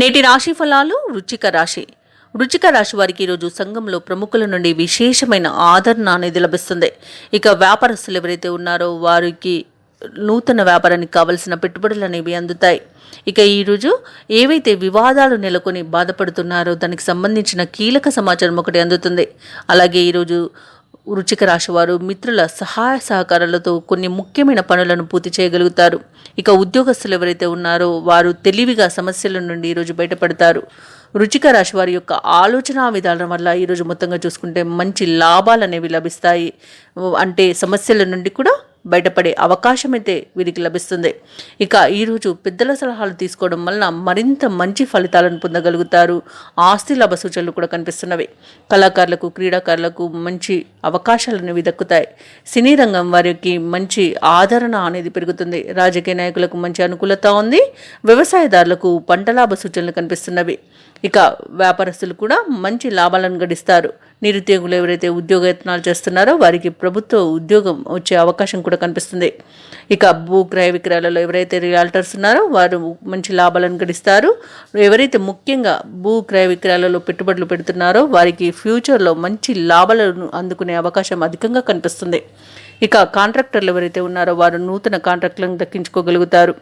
నేటి రాశి ఫలాలు. వృచ్చిక రాశి వారికి ఈరోజు సంఘంలో ప్రముఖుల నుండి విశేషమైన ఆదరణ అనేది లభిస్తుంది. ఇక వ్యాపారస్తులు ఎవరైతే ఉన్నారో వారికి నూతన వ్యాపారానికి కావలసిన పెట్టుబడులు అనేవి అందుతాయి. ఇక ఈరోజు ఏవైతే వివాదాలు నెలకొని బాధపడుతున్నారో దానికి సంబంధించిన కీలక సమాచారం ఒకటి అందుతుంది. అలాగే ఈరోజు వృచ్చిక రాశి వారు మిత్రుల సహాయ సహకారాలతో కొన్ని ముఖ్యమైన పనులను పూర్తి చేయగలుగుతారు. ఇక ఉద్యోగస్తులు ఎవరైతే ఉన్నారో వారు తెలివిగా సమస్యల నుండి ఈరోజు బయటపడతారు. వృచ్చిక రాశి వారి యొక్క ఆలోచన విధానం వల్ల ఈరోజు మొత్తంగా చూసుకుంటే మంచి లాభాలు అనేవి లభిస్తాయి. అంటే సమస్యల నుండి కూడా బయటపడే అవకాశం అయితే వీరికి లభిస్తుంది. ఇక ఈరోజు పెద్దల సలహాలు తీసుకోవడం వలన మరింత మంచి ఫలితాలను పొందగలుగుతారు. ఆస్తి లాభ సూచనలు కూడా కనిపిస్తున్నవి. కళాకారులకు, క్రీడాకారులకు మంచి అవకాశాలు అనేవి దక్కుతాయి. సినీ రంగం వారికి మంచి ఆదరణ అనేది పెరుగుతుంది. రాజకీయ నాయకులకు మంచి అనుకూలత ఉంది. వ్యవసాయదారులకు పంట లాభ సూచనలు కనిపిస్తున్నవి. ఇక వ్యాపారస్తులు కూడా మంచి లాభాలను గడిస్తారు. నిరుద్యోగులు ఎవరైతే ఉద్యోగయత్నాలు చేస్తున్నారో వారికి ప్రభుత్వ ఉద్యోగం వచ్చే అవకాశం కూడా కనిపిస్తుంది. ఇక భూ క్రయ విక్రయాలలో ఎవరైతే రియాల్టర్స్ ఉన్నారో వారు మంచి లాభాలను గడిస్తారు. ఎవరైతే ముఖ్యంగా భూ క్రయ విక్రయాలలో పెట్టుబడులు పెడుతున్నారో వారికి ఫ్యూచర్లో మంచి లాభాలను అందుకునే అవకాశం అధికంగా కనిపిస్తుంది. ఇక కాంట్రాక్టర్లు ఎవరైతే ఉన్నారో వారు నూతన కాంట్రాక్టులను దక్కించుకోగలుగుతారు.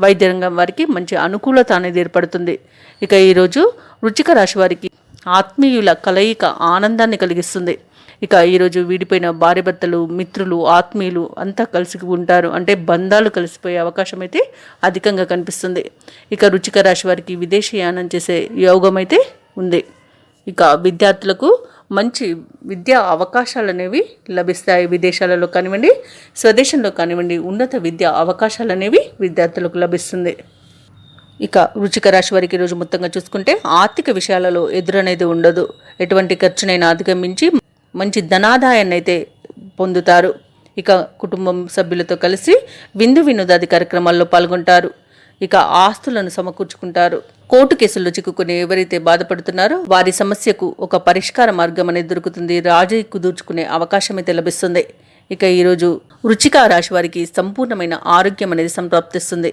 వైద్య రంగం వారికి మంచి అనుకూలత అనేది ఏర్పడుతుంది. ఇక ఈరోజు వృచ్చిక రాశి వారికి ఆత్మీయుల కలయిక ఆనందాన్ని కలిగిస్తుంది. ఇక ఈరోజు వీడిపోయిన భార్యాభర్తలు, మిత్రులు, ఆత్మీయులు అంతా కలిసి ఉంటారు. అంటే బంధాలు కలిసిపోయే అవకాశం అయితే అధికంగా కనిపిస్తుంది. ఇక వృచ్చిక రాశి వారికి విదేశీయానం చేసే యోగం అయితే ఉంది. ఇక విద్యార్థులకు మంచి విద్యా అవకాశాలు అనేవి లభిస్తాయి. విదేశాలలో కానివ్వండి, స్వదేశంలో కానివ్వండి ఉన్నత విద్యా అవకాశాలు అనేవి విద్యార్థులకు లభిస్తుంది. ఇక వృచ్చిక రాశి వారికి ఈరోజు మొత్తంగా చూసుకుంటే ఆర్థిక విషయాలలో ఎదురనేది ఉండదు. ఎటువంటి ఖర్చునైనా అధిగమించి మంచి ధనాదాయాన్ని అయితే పొందుతారు. ఇక కుటుంబం సభ్యులతో కలిసి విందు వినోదాది కార్యక్రమాల్లో పాల్గొంటారు. ఇక ఆస్తులను సమకూర్చుకుంటారు. కోర్టు కేసుల్లో చిక్కుకుని ఎవరైతే బాధపడుతున్నారో వారి సమస్యకు ఒక పరిష్కార మార్గం అనేది దొరుకుతుంది. రాజీ కుదుర్చుకునే అవకాశం అయితే లభిస్తుంది. ఇక ఈరోజు వృచ్చిక రాశి వారికి సంపూర్ణమైన ఆరోగ్యం అనేది సంప్రాప్తిస్తుంది.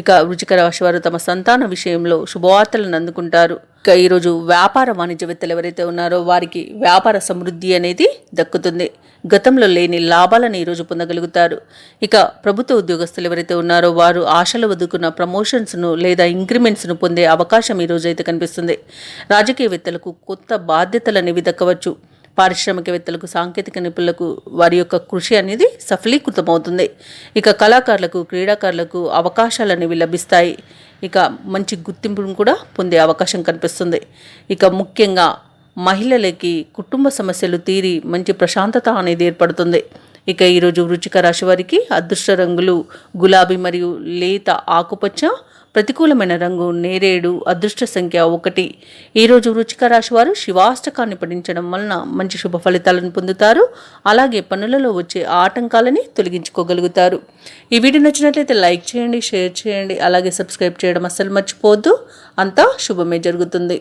ఇక వృచ్చిక రాశి వారు తమ సంతాన విషయంలో శుభవార్తలను అందుకుంటారు. ఇక ఈరోజు వ్యాపార వాణిజ్యవేత్తలు ఎవరైతే ఉన్నారో వారికి వ్యాపార సమృద్ధి అనేది దక్కుతుంది. గతంలో లేని లాభాలను ఈరోజు పొందగలుగుతారు. ఇక ప్రభుత్వ ఉద్యోగస్తులు ఎవరైతే ఉన్నారో వారు ఆశలు వదుకున్న ప్రమోషన్స్ను లేదా ఇంక్రిమెంట్స్ను పొందే అవకాశం ఈరోజు అయితే కనిపిస్తుంది. రాజకీయవేత్తలకు కొత్త బాధ్యతలు అనేవి దక్కవచ్చు. పారిశ్రామికవేత్తలకు, సాంకేతిక నిపుణులకు వారి యొక్క కృషి అనేది సఫలీకృతమవుతుంది. ఇక కళాకారులకు, క్రీడాకారులకు అవకాశాలు అనేవి లభిస్తాయి. ఇక మంచి గుర్తింపును కూడా పొందే అవకాశం కనిపిస్తుంది. ఇక ముఖ్యంగా మహిళలకి కుటుంబ సమస్యలు తీరి మంచి ప్రశాంతత అనేది ఏర్పడుతుంది. ఇక ఈరోజు వృచ్చిక రాశి వారికి అదృష్ట రంగులు గులాబీ మరియు లేత ఆకుపచ్చ, ప్రతికూలమైన రంగు నేరేడు, అదృష్ట సంఖ్య 1. ఈరోజు వృచ్చిక రాశి వారు శివాష్టకాన్ని పఠించడం వలన మంచి శుభ ఫలితాలను పొందుతారు. అలాగే పనులలో వచ్చే ఆటంకాలని తొలగించుకోగలుగుతారు. ఈ వీడియో నచ్చినట్లయితే లైక్ చేయండి, షేర్ చేయండి, అలాగే సబ్స్క్రైబ్ చేయడం అస్సలు మర్చిపోవద్దు. అంతా శుభమే జరుగుతుంది.